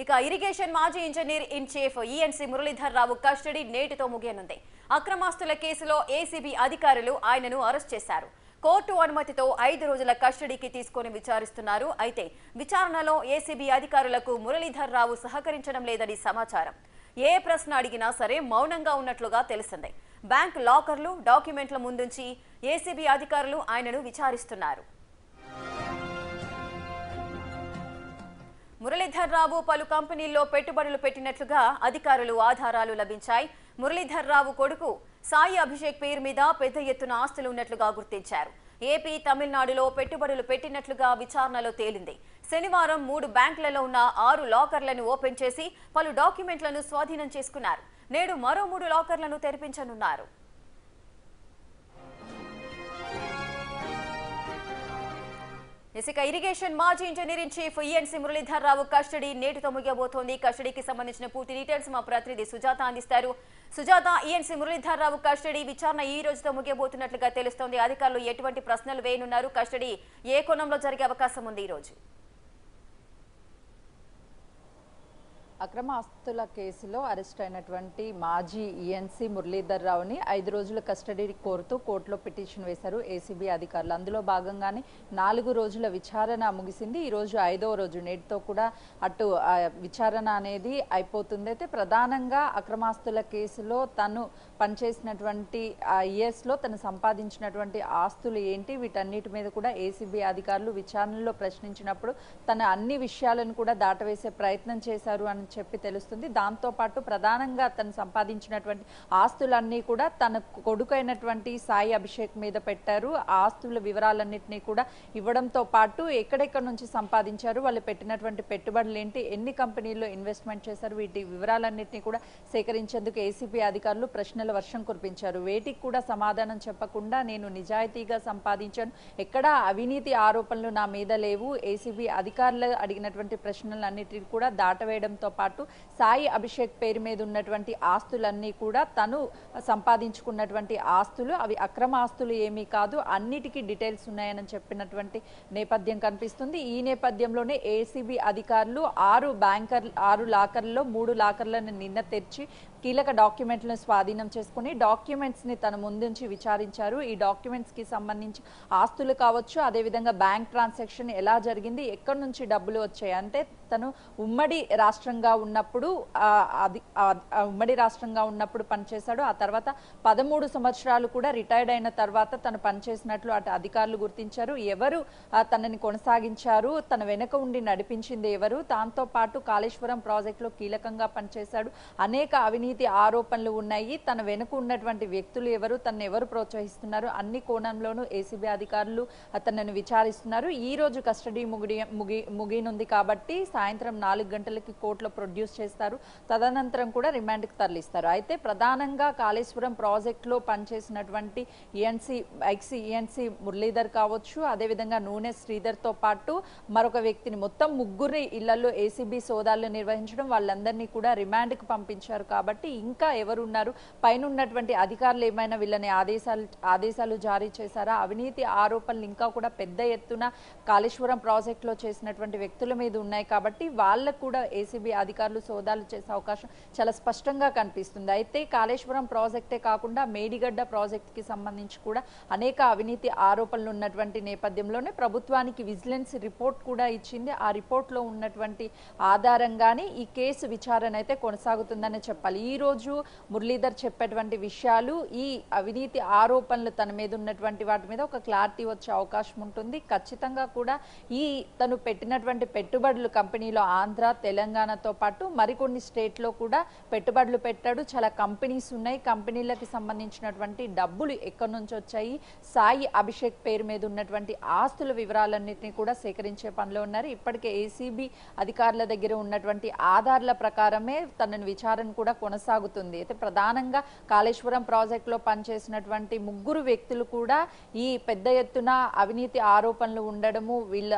ఇక ఇరిగేషన్ మాజీ engineer in chief ENC Muralidhar Rao custody నేటితో ముగియనుంది. అక్రమాస్తుల కేసులో ఏసీబీ అధికారులు ఆయనను అరెస్ట్ చేశారు. కోర్టు అనుమతితో 5 రోజుల కస్టడీకి తీసుకొని విచారిస్తున్నారు. అయితే విచారణలో ఏసీబీ అధికారులకు మురళీధర్ రావు సహకరించడం లేదని సమాచారం. ఏ ప్రశ్న అడిగినా సరే మౌనంగా ఉన్నట్లుగా తెలిసింది. బ్యాంక్ లాకర్లు, డాక్యుమెంట్ల ముందుంచి ఏసీబీ అధికారులు ఆయనను విచారిస్తున్నారు. మురళీధర్ రావు పలు కంపెనీల్లో పెట్టుబడులు పెట్టినట్లుగా అధికారులు ఆధారాలు లభించాయి. మురళీధర్ రావు కొడుకు సాయి అభిషేక్ పేరు మీద పెద్ద ఎత్తున ఆస్తులు ఉన్నట్లుగా గుర్తించారు. ఏపీ, తమిళనాడులో పెట్టుబడులు పెట్టినట్లుగా విచారణలో తేలింది. శనివారం 3 బ్యాంకులలో ఉన్న 6 లాకర్లను ఓపెన్ చేసి పలు డాక్యుమెంట్లను స్వాధీనం చేసుకున్నారు. నేడు మరో 3 లాకర్లను తెరిపించనున్నారు. ఇక ఇరిగేషన్ మాజీ engineer in chief ENC Muralidhar Rao custody నేటితో ముగియబోతోంది. కస్టడీకి సంబంధించిన పూర్తి డీటెయిల్స్ మా ప్రతినిధి సుజాత అందిస్తారు. సుజాత, ఈఎన్సీ మురళీధర్ రావు కస్టడీ విచారణ ఈ రోజుతో ముగియబోతున్నట్లుగా తెలుస్తోంది. అధికారులు ఎటువంటి ప్రశ్నలు వేయనున్నారు? కస్టడీ ఏ కోణంలో జరిగే అవకాశం ఉంది ఈ రోజు? అక్రమ ఆస్తుల కేసులో అరెస్ట్ అయినటువంటి మాజీ ఈఎన్సీ మురళీధర్ రావుని 5 రోజుల కస్టడీ కోరుతూ కోర్టులో పిటిషన్ వేశారు ఏసీబీ అధికారులు. అందులో భాగంగానే 4 రోజుల విచారణ ముగిసింది. ఈ రోజు 5వ రోజు. నేటితో కూడా అటు విచారణ అనేది అయిపోతుంది. అయితే ప్రధానంగా అక్రమాస్తుల కేసులో తను పనిచేసినటువంటి ఇయర్స్లో తను సంపాదించినటువంటి ఆస్తులు ఏంటి, వీటన్నిటి మీద కూడా ఏసీబీ అధికారులు విచారణలో ప్రశ్నించినప్పుడు తన అన్ని విషయాలను కూడా దాటవేసే ప్రయత్నం చేశారు అని చెప్పి తెలుస్తుంది. దాంతోపాటు ప్రధానంగా తను సంపాదించినటువంటి ఆస్తులన్నీ కూడా తన కొడుకైనటువంటి సాయి అభిషేక్ మీద పెట్టారు. ఆ ఆస్తుల వివరాలన్నింటినీ కూడా ఇవ్వడంతో పాటు ఎక్కడెక్కడ నుంచి సంపాదించారు, వాళ్ళు పెట్టినటువంటి పెట్టుబడులు ఏంటి, ఎన్ని కంపెనీల్లో ఇన్వెస్ట్మెంట్ చేశారు, వీటి వివరాలన్నింటినీ కూడా సేకరించేందుకు ఏసీబీ అధికారులు ప్రశ్నల వర్షం కురిపించారు. వేటికి కూడా సమాధానం చెప్పకుండా నేను నిజాయితీగా సంపాదించాను, ఎక్కడా అవినీతి ఆరోపణలు నా మీద లేవు, ఏసీబీ అధికారులు అడిగినటువంటి ప్రశ్నలన్నిటినీ కూడా దాటవేయడంతో పాటు సాయి అభిషేక్ పేరు మీద ఉన్నటువంటి ఆస్తులన్నీ కూడా తను సంపాదించుకున్నటువంటి ఆస్తులు, అవి అక్రమ ఆస్తులు ఏమీ కాదు, అన్నిటికీ డీటెయిల్స్ ఉన్నాయని చెప్పినటువంటి నేపథ్యం కనిపిస్తుంది. ఈ నేపథ్యంలోనే ఏసీబీ అధికారులు 6 లాకర్లలో 3 లాకర్లను నిన్న తెరిచి కీలక డాక్యుమెంట్లను స్వాధీనం చేసుకుని డాక్యుమెంట్స్ని తన ముందుంచి విచారించారు. ఈ డాక్యుమెంట్స్కి సంబంధించి ఆస్తులు కావచ్చు, అదేవిధంగా బ్యాంక్ ట్రాన్సాక్షన్ ఎలా జరిగింది, ఎక్కడి నుంచి డబ్బులు వచ్చాయి, అంటే తను ఉమ్మడి రాష్ట్రంగా ఉన్నప్పుడు పనిచేశాడు. ఆ తర్వాత 13 సంవత్సరాలు కూడా రిటైర్డ్ అయిన తర్వాత తను పనిచేసినట్లు అటు అధికారులు గుర్తించారు. ఎవరు తనని కొనసాగించారు, తన వెనుక ఉండి నడిపించింది ఎవరు, దాంతో పాటు కాళేశ్వరం ప్రాజెక్టులో కీలకంగా పనిచేశాడు, అనేక అవినీతి ఆరోపణలు ఉన్నాయి, తన వెనుక ఉన్నటువంటి వ్యక్తులు ఎవరు, తనను ఎవరు ప్రోత్సహిస్తున్నారు, అన్ని కోణంలోనూ ఏసీబీ అధికారులు అతన్ని విచారిస్తున్నారు. ఈ రోజు కస్టడీ ముగినుంది కాబట్టి సాయంత్రం 4 గంటలకి కోర్టులో ప్రొడ్యూస్ చేస్తారు. తదనంతరం కూడా రిమాండ్కి తరలిస్తారు. అయితే ప్రధానంగా కాళేశ్వరం ప్రాజెక్టులో పనిచేసినటువంటి ఈఎన్సీ మురళీధర్ కావచ్చు, అదేవిధంగా నూనె శ్రీధర్తో పాటు మరొక వ్యక్తిని, మొత్తం 3 ఇళ్లలో ఏసీబీ సోదాలు నిర్వహించడం, వాళ్ళందరినీ కూడా రిమాండ్కి పంపించారు. కాబట్టి ఇంకా ఎవరున్నారు, పైన ఉన్నటువంటి అధికారులు ఏమైనా వీళ్ళని ఆదేశాలు జారీ చేశారా, అవినీతి ఆరోపణలు ఇంకా కూడా పెద్ద ఎత్తున కాళేశ్వరం ప్రాజెక్టులో చేసినటువంటి వ్యక్తుల మీద ఉన్నాయి కాబట్టి వాళ్ళకు కూడా ఏసీబీ అధికారులు సోదాలు చేసే అవకాశం చాలా స్పష్టంగా కనిపిస్తుంది. అయితే కాళేశ్వరం ప్రాజెక్టే కాకుండా మేడిగడ్డ ప్రాజెక్టుకి సంబంధించి కూడా అనేక అవినీతి ఆరోపణలు ఉన్నటువంటి నేపథ్యంలోనే ప్రభుత్వానికి విజిలెన్స్ రిపోర్ట్ కూడా ఇచ్చింది. ఆ రిపోర్ట్లో ఉన్నటువంటి ఆధారంగానే ఈ కేసు విచారణ అయితే కొనసాగుతుందని చెప్పాలి. ఈ రోజు మురళీధర్ చెప్పేటువంటి విషయాలు, ఈ అవినీతి ఆరోపణలు తన మీద ఉన్నటువంటి వాటి మీద ఒక క్లారిటీ వచ్చే అవకాశం ఉంటుంది. ఖచ్చితంగా కూడా తను పెట్టినటువంటి పెట్టుబడులు కంపెనీలో ఆంధ్ర, తెలంగాణతో పాటు మరికొన్ని స్టేట్లో కూడా పెట్టుబడులు పెట్టాడు. చాలా కంపెనీస్ ఉన్నాయి, కంపెనీలకి సంబంధించినటువంటి డబ్బులు ఎక్కడి నుంచి వచ్చాయి, సాయి అభిషేక్ పేరు మీద ఉన్నటువంటి ఆస్తుల వివరాలన్నింటినీ కూడా సేకరించే పనిలో ఉన్నారు. ఇప్పటికే ఏసీబీ అధికారుల దగ్గర ఉన్నటువంటి ఆధారాల ప్రకారమే తనని విచారణ కూడా కొనసాగుతుంది. అయితే ప్రధానంగా కాళేశ్వరం ప్రాజెక్టులో పనిచేసినటువంటి ముగ్గురు వ్యక్తులు కూడా ఈ పెద్ద ఎత్తున అవినీతి ఆరోపణలు ఉండడము, వీళ్ళ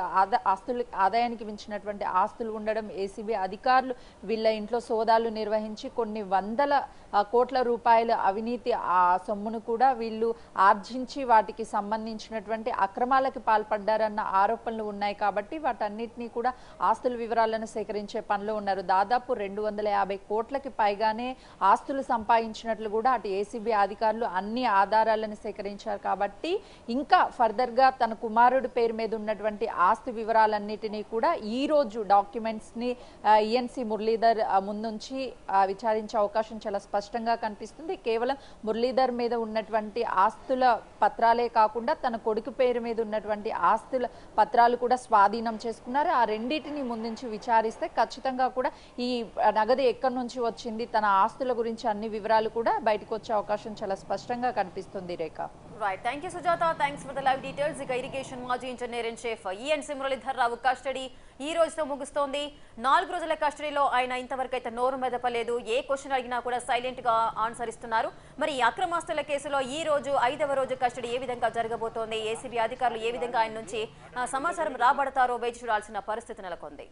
ఆదాయానికి మించినటువంటి ఆస్తులు ఉండడం, ఏసీబీ అధికారులు వీళ్ళ ఇంట్లో సోదాలు నిర్వహించి కొన్ని వందల కోట్ల రూపాయల అవినీతి సొమ్మును కూడా వీళ్ళు ఆర్జించి వాటికి సంబంధించినటువంటి అక్రమాలకు పాల్పడ్డారన్న ఆరోపణలు ఉన్నాయి. కాబట్టి వాటన్నిటినీ కూడా ఆస్తుల వివరాలను సేకరించే పనిలో ఉన్నారు. దాదాపు 250 కోట్లకి పైగానే ఆస్తులు సంపాదించినట్లు కూడా అటు ఏసీబీ అధికారులు అన్ని ఆధారాలను సేకరించారు. కాబట్టి ఇంకా ఫర్దర్ గా తన కుమారుడి పేరు మీద ఉన్నటువంటి ఆస్తి వివరాలన్నిటినీ కూడా ఈ రోజు డాక్యుమెంట్స్ ని ఈఎన్సీ మురళీధర్ ముందుంచి విచారించే అవకాశం చాలా స్పష్టంగా కనిపిస్తుంది. కేవలం మురళీధర్ మీద ఉన్నటువంటి ఆస్తుల పత్రాలే కాకుండా తన కొడుకు పేరు మీద ఉన్నటువంటి ఆస్తుల పత్రాలు కూడా స్వాధీనం చేసుకున్నారు. ఆ రెండింటిని ముందుంచి విచారిస్తే ఖచ్చితంగా కూడా ఈ నగదు ఎక్కడి నుంచి వచ్చింది, తన ఆస్తుల గురించి అన్ని వివరాలు కూడా బయటకు వచ్చే అవకాశం చాలా స్పష్టంగా కనిపిస్తుంది. Rekha, right, thank you Sujatha, thanks for the live details. ఇక ఇరిగేషన్ మాజీ engineer in chief ENC Muralidhar Rao custody ఈ రోజుతో ముగుస్తోంది. 4 రోజుల కస్టడీలో ఆయన ఇంతవరకు అయితే నోరు మెదపలేదు. ఏ క్వశ్చన్ అడిగినా కూడా సైలెంట్ గా ఆన్సర్ ఇస్తున్నారు. మరి ఈ అక్రమాస్తుల కేసులో ఈ రోజు 5వ రోజు కస్టడీ ఏ విధంగా జరగబోతోంది, ఏసీబీ అధికారులు ఏ విధంగా ఆయన నుంచి సమాచారం రాబడతారో వేచి చూడాల్సిన పరిస్థితి నెలకొంది.